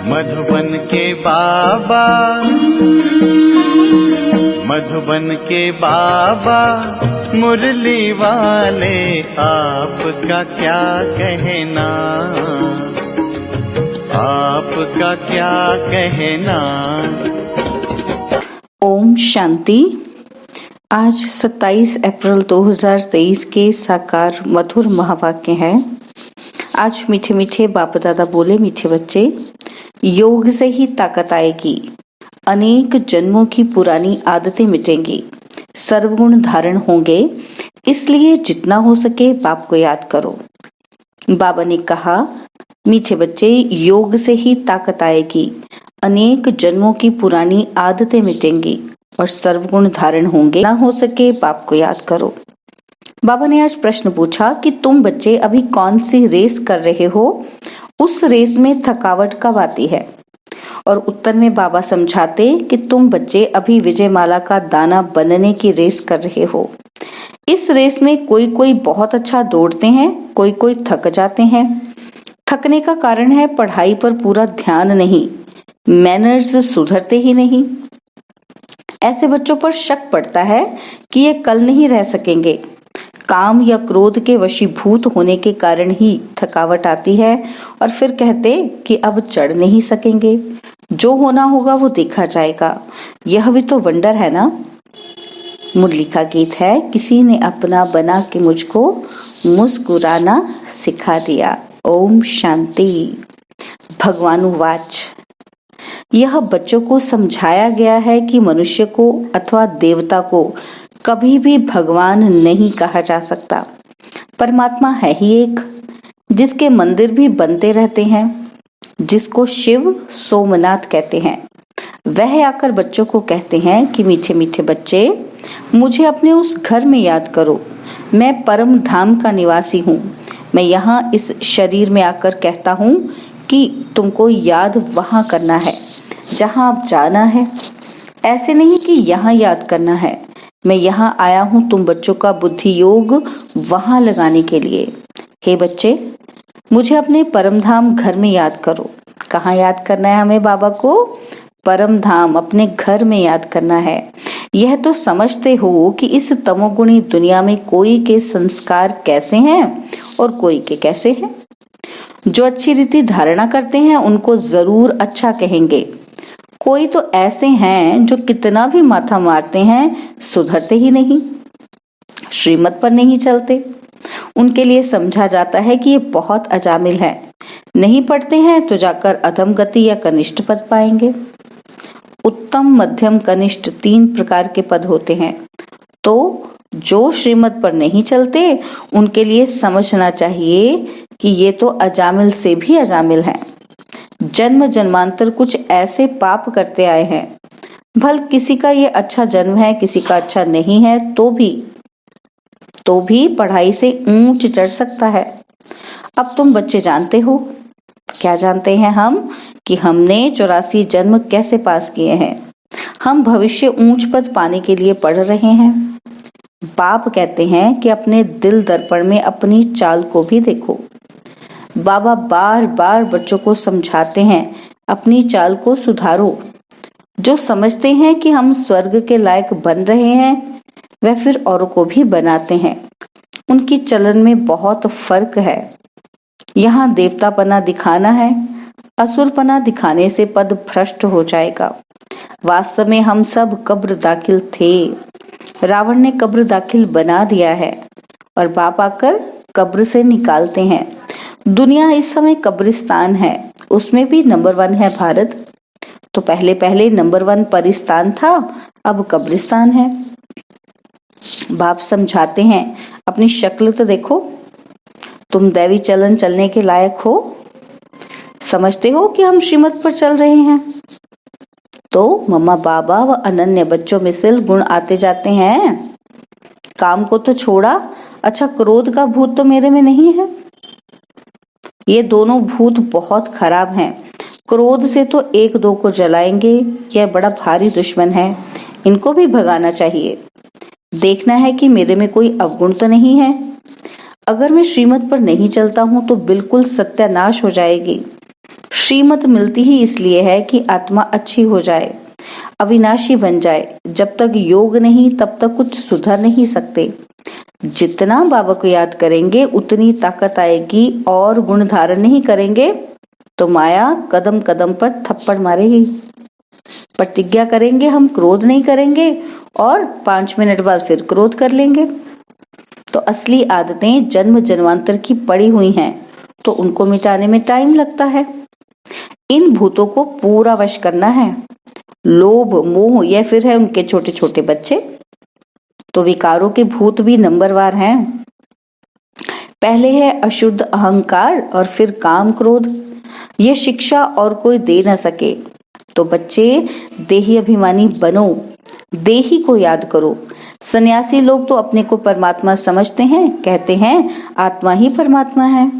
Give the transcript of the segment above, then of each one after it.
मधुबन के बाबा, मधुबन के बाबा मुरली वाले, आपका क्या कहना, आपका क्या कहना। ओम शांति। आज 27 अप्रैल 2023 के साकार मधुर महावाक्य है। आज मीठे मीठे बाप दादा बोले, मीठे बच्चे, योग से ही ताकत आएगी, अनेक जन्मों की पुरानी आदतें मिटेंगी, सर्वगुण धारण होंगे, इसलिए जितना हो सके बाप को याद करो। बाबा ने कहा, मीठे बच्चे, योग से ही ताकत आएगी, अनेक जन्मों की पुरानी आदतें मिटेंगी और सर्वगुण धारण होंगे, ना हो सके बाप को याद करो। बाबा ने आज प्रश्न पूछा कि तुम बच्चे अभी कौन सी रेस कर रहे हो, उस रेस में थकावट कब आती है। और उत्तर में बाबा समझाते कि तुम बच्चे अभी विजयमाला का दाना बनने की रेस कर रहे हो। इस रेस में कोई कोई बहुत अच्छा दौड़ते हैं, कोई कोई थक जाते हैं। थकने का कारण है पढ़ाई पर पूरा ध्यान नहीं, मैनर्स सुधरते ही नहीं। ऐसे बच्चों पर शक पड़ता है कि ये कल नहीं रह सकेंगे। काम या क्रोध के वशीभूत होने के कारण ही थकावट आती है और फिर कहते कि अब चढ़ नहीं सकेंगे, जो होना होगा वो देखा जाएगा। यह भी तो वंडर है ना। मुरली का गीत है, किसी ने अपना बना के मुझको मुस्कुराना सिखा दिया। ओम शांति। भगवानुवाच। यह बच्चों को समझाया गया है कि मनुष्य को अथवा देवता को कभी भी भगवान नहीं कहा जा सकता। परमात्मा है ही एक, जिसके मंदिर भी बनते रहते हैं, जिसको शिव सोमनाथ कहते हैं। वह आकर बच्चों को कहते हैं कि मीठे मीठे बच्चे, मुझे अपने उस घर में याद करो। मैं परम धाम का निवासी हूँ। मैं यहाँ इस शरीर में आकर कहता हूँ कि तुमको याद वहाँ करना है जहाँ आप जाना है, ऐसे नहीं कि यहाँ याद करना है। मैं यहाँ आया हूँ तुम बच्चों का बुद्धि योग वहाँ लगाने के लिए। हे बच्चे, मुझे अपने परम धाम घर में याद करो। कहाँ याद करना है हमें बाबा को? परम धाम, अपने घर में याद करना है। यह तो समझते हो कि इस तमोगुणी दुनिया में कोई के संस्कार कैसे हैं और कोई के कैसे हैं। जो अच्छी रीति धारणा करते हैं उनको जरूर अच्छा कहेंगे। कोई तो ऐसे हैं जो कितना भी माथा मारते हैं सुधरते ही नहीं, श्रीमत पर नहीं चलते। उनके लिए समझा जाता है कि ये बहुत अजामिल है, नहीं पढ़ते हैं तो जाकर अधम गति या कनिष्ठ पद पाएंगे। उत्तम, मध्यम, कनिष्ठ 3 प्रकार के पद होते हैं। तो जो श्रीमत पर नहीं चलते उनके लिए समझना चाहिए कि ये तो अजामिल से भी अजामिल हैं। जन्म जन्मांतर कुछ ऐसे पाप करते आए हैं। भल किसी का ये अच्छा जन्म है, किसी का अच्छा नहीं है, तो भी पढ़ाई से ऊंच चढ़ सकता है। अब तुम बच्चे जानते हो, क्या जानते हैं हम, कि हमने 84 जन्म कैसे पास किए हैं। हम भविष्य ऊंच पद पाने के लिए पढ़ रहे हैं। बाप कहते हैं कि अपने दिल दर्पण में अपनी चाल को भी देखो। बाबा बार बार बच्चों को समझाते हैं, अपनी चाल को सुधारो। जो समझते हैं कि हम स्वर्ग के लायक बन रहे हैं, वह फिर औरों को भी बनाते हैं। उनकी चलन में बहुत फर्क है। यहाँ देवतापना दिखाना है, असुरपना दिखाने से पद भ्रष्ट हो जाएगा। वास्तव में हम सब कब्र दाखिल थे। रावण ने कब्र दाखिल बना दिया है और बाप आकर कब्र से निकालते हैं। दुनिया इस समय कब्रिस्तान है, उसमें भी नंबर 1 है भारत। तो पहले पहले नंबर 1 परिस्तान था, अब कब्रिस्तान है। बाप समझाते हैं, अपनी शक्ल तो देखो, तुम दैवी चलन चलने के लायक हो। समझते हो कि हम श्रीमत पर चल रहे हैं। तो मम्मा बाबा व अनन्य बच्चों में से गुण आते जाते हैं। काम को तो छोड़ा, अच्छा क्रोध का भूत तो मेरे में नहीं है। ये दोनों भूत बहुत खराब हैं। क्रोध से तो 1-2 को जलाएंगे। यह बड़ा भारी दुश्मन है, इनको भी भगाना चाहिए। देखना है कि मेरे में कोई अवगुण तो नहीं है। अगर मैं श्रीमत पर नहीं चलता हूँ तो बिल्कुल सत्यानाश हो जाएगी। श्रीमत मिलती ही इसलिए है कि आत्मा अच्छी हो जाए, अविनाशी बन जाए। जब तक योग नहीं तब तक कुछ सुधर नहीं सकते। जितना बाबा को याद करेंगे उतनी ताकत आएगी, और गुण धारण नहीं करेंगे तो माया कदम कदम पर थप्पड़ मारेगी। प्रतिज्ञा करेंगे हम क्रोध नहीं करेंगे और 5 मिनट बाद फिर क्रोध कर लेंगे। तो असली आदतें जन्म जन्मांतर की पड़ी हुई हैं, तो उनको मिटाने में टाइम लगता है। इन भूतों को पूरा वश करना है। लोभ, मोह या फिर है उनके छोटे छोटे बच्चे। तो विकारों के भूत भी नंबरवार हैं। पहले है अशुद्ध अहंकार और फिर काम क्रोध। ये शिक्षा और कोई दे न सके। तो बच्चे देही अभिमानी बनो, देही को याद करो। सन्यासी लोग तो अपने को परमात्मा समझते हैं, कहते हैं आत्मा ही परमात्मा है,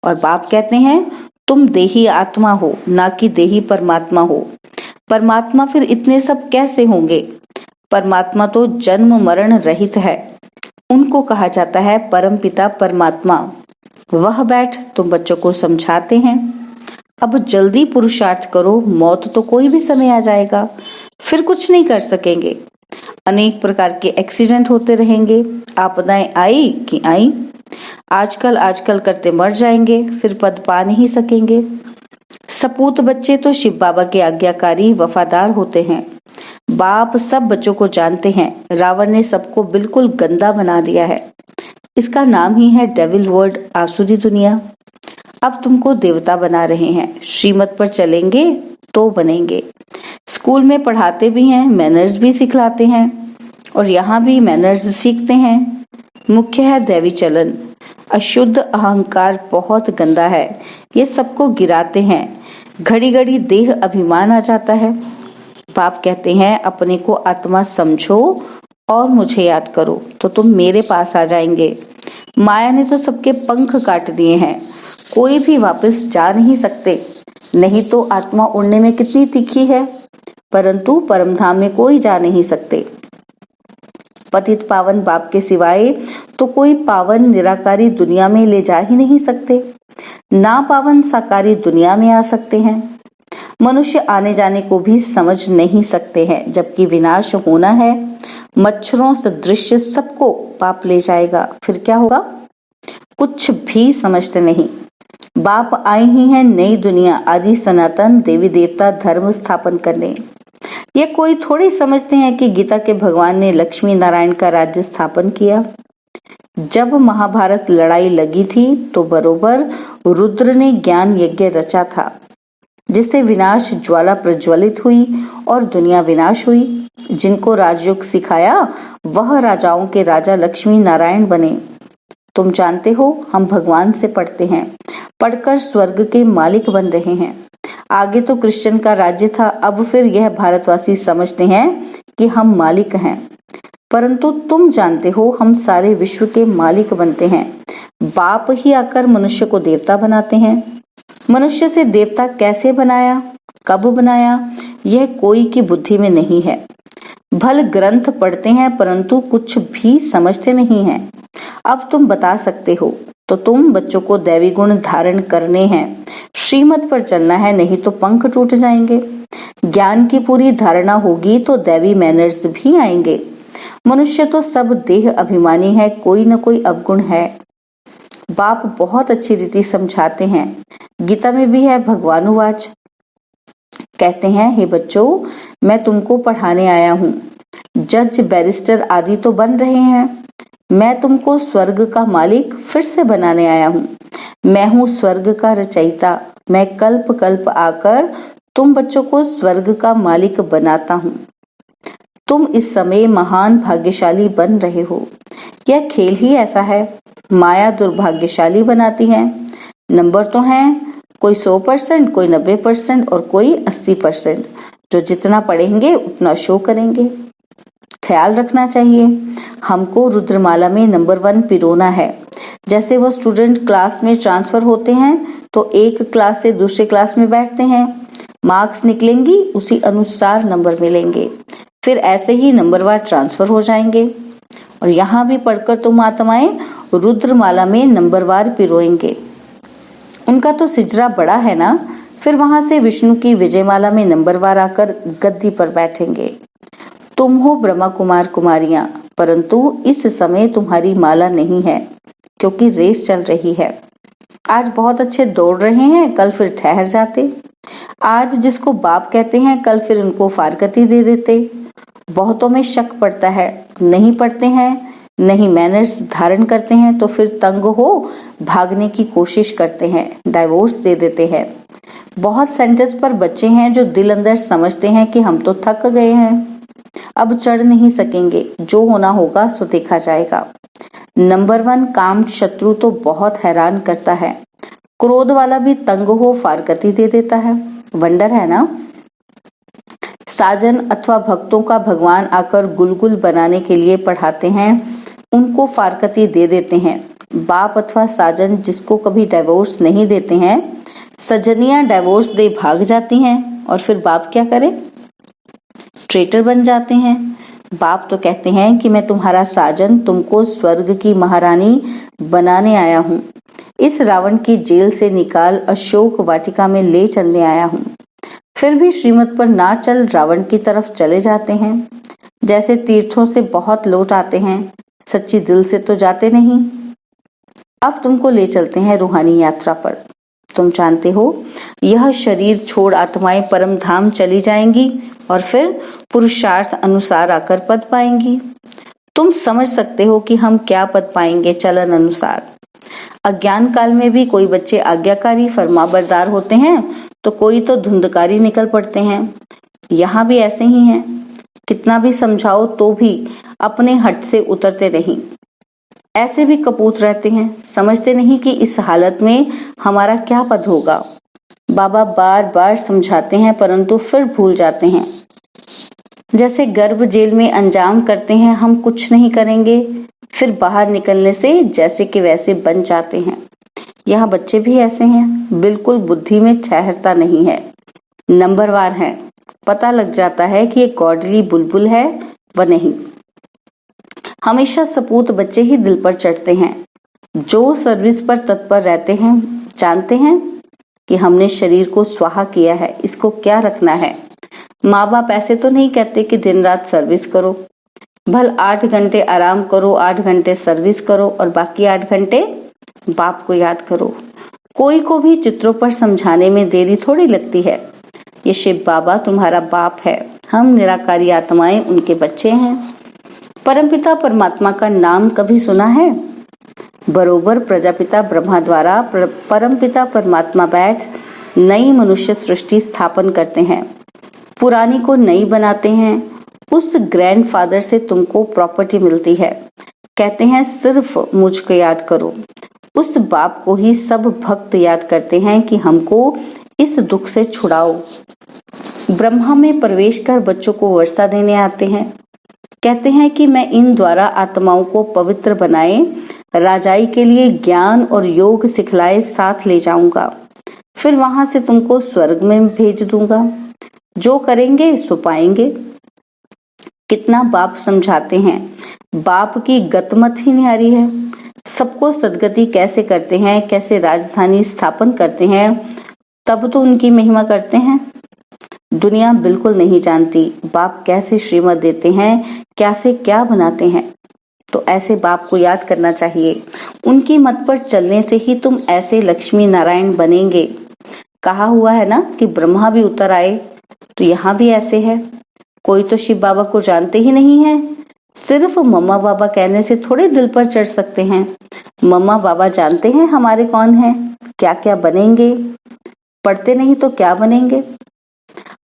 और बाप कहते हैं तुम देही आत्मा हो, ना कि देही परमात्मा हो। परमात्मा फिर इतने सब कैसे होंगे? परमात्मा तो जन्म मरण रहित है, उनको कहा जाता है परमपिता परमात्मा। वह बैठ तुम बच्चों को समझाते हैं, अब जल्दी पुरुषार्थ करो, मौत तो कोई भी समय आ जाएगा, फिर कुछ नहीं कर सकेंगे। अनेक प्रकार के एक्सीडेंट होते रहेंगे, आपदाएं आई कि आई, आजकल करते मर जाएंगे, फिर पद पा नहीं सकेंगे। सपूत बच्चे तो शिव बाबा के आज्ञाकारी वफादार होते हैं। बाप सब बच्चों को जानते हैं। रावण ने सबको बिल्कुल गंदा बना दिया है। इसका नाम ही है डेविल वर्ल्ड, आसुरी दुनिया। अब तुमको देवता बना रहे हैं। श्रीमत पर चलेंगे तो बनेंगे। स्कूल में पढ़ाते भी हैं, मैनर्स भी सिखलाते हैं, और यहाँ भी मैनर्स सीखते हैं। मुख्य है दैवी चलन। अशुद्ध अहंकार बहुत गंदा है, ये सबको गिराते हैं। घड़ी घड़ी देह अभिमान आ जाता है। बाप कहते हैं अपने को आत्मा समझो और मुझे याद करो तो तुम मेरे पास आ जाएंगे। माया ने तो सबके पंख काट दिए हैं, कोई भी वापस जा नहीं सकते। नहीं तो आत्मा उड़ने में कितनी तीखी है, परंतु परमधाम में कोई जा नहीं सकते। पतित पावन बाप के सिवाय तो कोई पावन निराकारी दुनिया में ले जा ही नहीं सकते। ना पावन साकारी दुनिया में आ सकते हैं। मनुष्य आने जाने को भी समझ नहीं सकते हैं, जबकि विनाश होना है। मच्छरों सदृश सबको पाप ले जाएगा, फिर क्या होगा? कुछ भी समझते नहीं। बाप आए ही हैं नई दुनिया, आदि सनातन देवी देवता धर्म स्थापन करने। ये कोई थोड़ी समझते हैं कि गीता के भगवान ने लक्ष्मी नारायण का राज्य स्थापन किया। जब महाभारत लड़ाई लगी थी तो बरोबर रुद्र ने ज्ञान यज्ञ रचा था, जिससे विनाश ज्वाला प्रज्वलित हुई और दुनिया विनाश हुई। जिनको राजयोग सिखाया वह राजाओं के राजा लक्ष्मी नारायण बने। तुम जानते हो हम भगवान से पढ़ते हैं, पढ़कर स्वर्ग के मालिक बन रहे हैं। आगे तो कृष्ण का राज्य था, अब फिर यह भारतवासी समझते हैं कि हम मालिक हैं, परंतु तुम जानते हो हम सारे विश्व के मालिक बनते हैं। बाप ही आकर मनुष्य को देवता बनाते हैं। मनुष्य से देवता कैसे बनाया, कब बनाया, यह कोई की बुद्धि में नहीं है। भल ग्रंथ पढ़ते हैं परंतु कुछ भी समझते नहीं हैं। अब तुम बता सकते हो तो तुम बच्चों को दैवी गुण धारण करने हैं, श्रीमत पर चलना है, नहीं तो पंख टूट जाएंगे। ज्ञान की पूरी धारणा होगी तो दैवी मैनर्स भी आएंगे। मनुष्य तो सब देह अभिमानी है, कोई न कोई अवगुण है। बाप बहुत अच्छी रीति समझाते हैं। गीता में भी है भगवानुवाच, कहते हैं हे बच्चों मैं तुमको पढ़ाने आया हूँ। जज बैरिस्टर आदि तो बन रहे हैं, मैं तुमको स्वर्ग का मालिक फिर से बनाने आया हूँ। मैं हूँ स्वर्ग का रचयिता। मैं कल्प कल्प आकर तुम बच्चों को स्वर्ग का मालिक बनाता हूँ। तुम इस समय महान भाग्यशाली बन रहे हो। यह खेल ही ऐसा है। माया दुर्भाग्यशाली बनाती है। नंबर तो हैं, कोई 100%, कोई 90% और कोई 80%। जो जितना पढ़ेंगे उतना शो करेंगे। ख्याल रखना चाहिए, हमको रुद्रमाला में नंबर 1 पिरोना है। जैसे वो स्टूडेंट क्लास में ट्रांसफर होते हैं तो एक क्लास से दूसरे क्लास में बैठते हैं, मार्क्स निकलेंगी उसी अनुसार नंबर मिलेंगे, फिर ऐसे ही नंबरवार ट्रांसफर हो जाएंगे। और यहाँ भी पढ़कर तुम आत्माएं रुद्रमाला में नंबरवार पिरोएंगे। उनका तो सिजरा बड़ा है ना, फिर वहां से विष्णु की विजयमाला में नंबरवार आकर गद्दी पर बैठेंगे। तुम हो ब्रह्मा कुमार कुमारियां, परंतु इस समय तुम्हारी माला नहीं है, क्योंकि रेस चल रही है। आज बहुत अच्छे दौड़ रहे हैं, कल फिर ठहर जाते। आज जिसको बाप कहते हैं, कल फिर उनको फारकती दे देते। बहुतों में शक पड़ता है, नहीं पढ़ते हैं, नहीं मैनर्स धारण करते हैं, तो फिर तंग हो भागने की कोशिश करते हैं, डाइवोर्स दे देते हैं। बहुत सेंटेंस पर बच्चे हैं जो दिल अंदर समझते हैं कि हम तो थक गए हैं, अब चढ़ नहीं सकेंगे, जो होना होगा सो देखा जाएगा। नंबर 1 काम शत्रु तो बहुत हैरान करता है। क्रोध वाला भी तंग हो फारकती दे देता है। वंडर है ना। साजन अथवा भक्तों का भगवान आकर गुलगुल बनाने के लिए पढ़ाते हैं, उनको फारकती दे देते हैं। बाप अथवा साजन जिसको कभी डाइवोर्स नहीं देते हैं, सजनियां डाइवोर्स दे भाग जाती हैं और फिर बाप क्या करे, ट्रेटर बन जाते हैं। बाप तो कहते हैं कि मैं तुम्हारा साजन, तुमको स्वर्ग की महारानी बनाने आया हूँ, इस रावण की जेल से निकाल अशोक वाटिका में ले चलने आया हूँ। फिर भी श्रीमत पर ना चल रावण की तरफ चले जाते हैं। जैसे तीर्थों से बहुत लौट आते हैं, सच्ची दिल से तो जाते नहीं। अब तुमको ले चलते हैं रूहानी यात्रा पर। तुम जानते हो, यह शरीर छोड़ आत्माएं परम धाम चली जाएंगी और फिर पुरुषार्थ अनुसार आकर पद पाएंगी। तुम समझ सकते हो कि हम क्या पद पाएंगे चलन अनुसार। अज्ञान काल में भी कोई बच्चे आज्ञाकारी फरमाबरदार होते हैं, तो कोई तो धुंधकारी निकल पड़ते हैं। यहाँ भी ऐसे ही हैं, कितना भी समझाओ तो भी अपने हट से उतरते नहीं। ऐसे भी कपूत रहते हैं, समझते नहीं कि इस हालत में हमारा क्या पद होगा। बाबा बार बार समझाते हैं परंतु फिर भूल जाते हैं। जैसे गर्भ जेल में अंजाम करते हैं, हम कुछ नहीं करेंगे, फिर बाहर निकलने से जैसे कि वैसे बन जाते हैं। यहाँ बच्चे भी ऐसे हैं, बिल्कुल बुद्धि में ठहरता नहीं है, नंबरवार है। पता लग जाता है कि ये गॉडली बुलबुल है व नहीं। हमेशा सपूत बच्चे ही दिल पर चढ़ते हैं। जो सर्विस पर तत्पर रहते हैं, जानते हैं कि हमने शरीर को स्वाहा किया है, इसको क्या रखना है। माँ बाप ऐसे तो नहीं कहते कि दिन रात सर्विस करो, भल 8 घंटे आराम करो, 8 घंटे सर्विस करो और बाकी 8 घंटे बाप को याद करो। कोई को भी चित्रों पर समझाने में देरी थोड़ी लगती है। ये शिव बाबा तुम्हारा बाप है, हम निराकारी आत्माएं उनके बच्चे हैं। परमपिता परमात्मा का नाम कभी सुना है? बरोबर प्रजापिता ब्रह्मा द्वारा परमपिता परमात्मा बैठ नई मनुष्य सृष्टि स्थापन करते हैं, पुरानी को नई बनाते हैं। उस ग्रैंडफादर से तुमको प्रॉपर्टी मिलती है। कहते हैं सिर्फ मुझको याद करो। उस बाप को ही सब भक्त याद करते हैं कि हमको इस दुख से छुड़ाओ। ब्रह्मा में प्रवेश कर बच्चों को वर्षा देने आते हैं। कहते हैं कि मैं इन द्वारा आत्माओं को पवित्र बनाए, राजाई के लिए ज्ञान और योग सिखलाए साथ ले जाऊंगा। फिर वहां से तुमको स्वर्ग में भेज दूंगा। जो करेंगे सो पाएंगे। कितना बाप समझाते हैं, बाप की गतमत ही न्यारी है। सबको सदगति कैसे करते हैं, कैसे राजधानी स्थापन करते हैं, तब तो उनकी महिमा करते हैं। दुनिया बिल्कुल नहीं जानती बाप कैसे श्रीमत देते हैं, कैसे क्या बनाते हैं। तो ऐसे बाप को याद करना चाहिए। उनकी मत पर चलने से ही तुम ऐसे लक्ष्मी नारायण बनेंगे। कहा हुआ है ना कि ब्रह्मा भी उतर आए, तो यहाँ भी ऐसे है। कोई तो शिव बाबा को जानते ही नहीं है। सिर्फ मम्मा बाबा कहने से थोड़े दिल पर चढ़ सकते हैं। मम्मा बाबा जानते हैं हमारे कौन हैं, क्या क्या बनेंगे। पढ़ते नहीं तो क्या बनेंगे।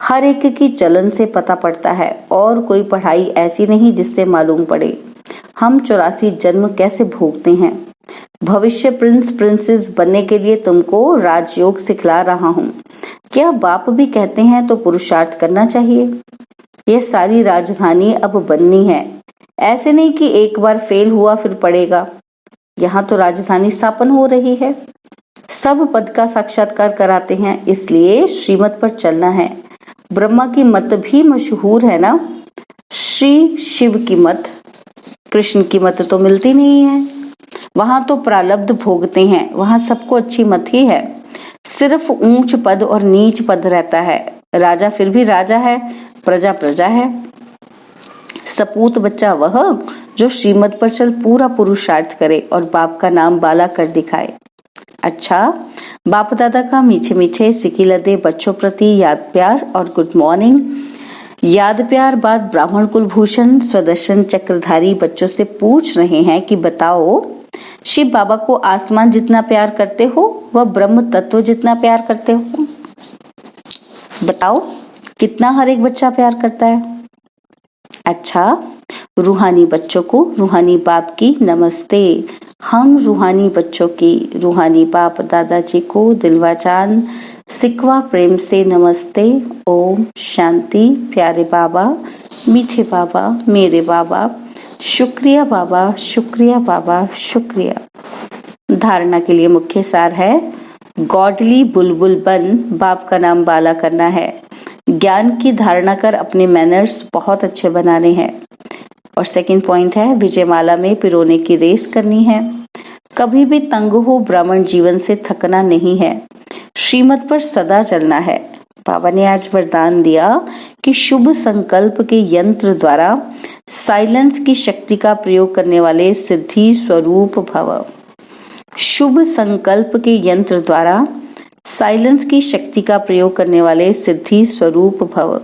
हर एक की चलन से पता पड़ता है, और कोई पढ़ाई ऐसी नहीं जिससे मालूम पड़े हम 84 जन्म कैसे भोगते हैं। भविष्य प्रिंस प्रिंसेस बनने के लिए तुमको राजयोग सिखला रहा हूँ। क्या बाप भी कहते हैं तो पुरुषार्थ करना चाहिए। ये सारी राजधानी अब बननी है, ऐसे नहीं कि एक बार फेल हुआ फिर पड़ेगा। यहाँ तो राजधानी स्थापन हो रही है। सब पद का साक्षात्कार कराते हैं, इसलिए श्रीमत पर चलना है। ब्रह्मा की मत भी मशहूर है ना, श्री शिव की मत। कृष्ण की मत तो मिलती नहीं है। वहां तो प्रारब्ध भोगते हैं, वहां सबको अच्छी मत ही है। सिर्फ ऊंच पद और नीच पद रहता है। राजा फिर भी राजा है, प्रजा प्रजा है। सपूत बच्चा वह जो श्रीमत पर चल पूरा पुरुषार्थ करे और बाप का नाम बाला कर दिखाए। अच्छा, बाप दादा का मीठे मीठे सिकी लदे बच्चों प्रति याद प्यार और गुड मॉर्निंग। याद प्यार बाद ब्राह्मण कुलभूषण स्वदर्शन चक्रधारी बच्चों से पूछ रहे हैं कि बताओ, शिव बाबा को आसमान जितना प्यार करते हो वह ब्रह्म तत्व जितना प्यार करते हो? बताओ कितना हर एक बच्चा प्यार करता है? अच्छा, रूहानी बच्चों को रूहानी बाप की नमस्ते। हम रूहानी बच्चों की रूहानी बाप दादाजी को दिलवा जान सिकवा प्रेम से नमस्ते। ओम शांति। प्यारे बाबा, मीठे बाबा, मेरे बाबा, शुक्रिया बाबा, शुक्रिया बाबा, शुक्रिया। धारणा के लिए मुख्य सार है, गॉडली बुलबुल बन बाप का नाम बाला करना है। ज्ञान की धारणा कर अपने मैनर्स बहुत अच्छे बनाने हैं। और सेकंड पॉइंट है, विजयमाला में पिरोने की रेस करनी है। कभी भी तंग हो ब्राह्मण जीवन से थकना नहीं है, श्रीमत पर सदा चलना है। बाबा ने आज वरदान दिया कि शुभ संकल्प के यंत्र द्वारा साइलेंस की शक्ति का प्रयोग करने वाले सिद्धि स्वरूप भव। शुभ संकल्प के यंत्र द्वारा साइलेंस की शक्ति का प्रयोग करने वाले सिद्धि स्वरूप भव।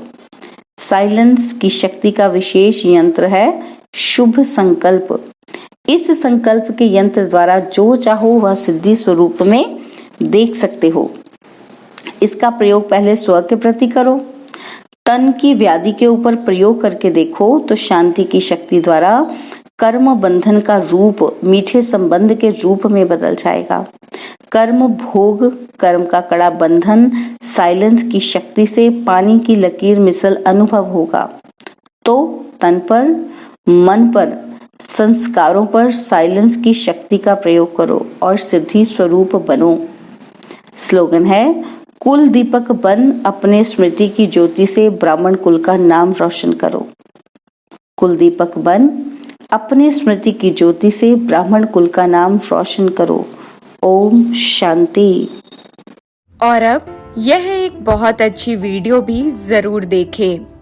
साइलेंस की शक्ति का विशेष यंत्र है शुभ संकल्प। इस संकल्प के यंत्र द्वारा जो चाहो वह सिद्धि स्वरूप में देख सकते हो। इसका प्रयोग पहले स्व के प्रति करो। तन की व्याधि के ऊपर प्रयोग करके देखो तो शांति की शक्ति द्वारा कर्म बंधन का रूप मीठे संबंध के रूप में बदल जाएगा। कर्म भोग, कर्म का कड़ा बंधन साइलेंस की शक्ति से पानी की लकीर मिसल अनुभव होगा। तो तन पर, मन पर, संस्कारों पर साइलेंस की शक्ति का प्रयोग करो और सिद्धि स्वरूप बनो। स्लोगन है, कुल दीपक बन अपने स्मृति की ज्योति से ब्राह्मण कुल का नाम रोशन करो। कुल दीपक बन अपने स्मृति की ज्योति से ब्राह्मण कुल का नाम रोशन करो। ओम शांति। और अब यह एक बहुत अच्छी वीडियो भी जरूर देखें।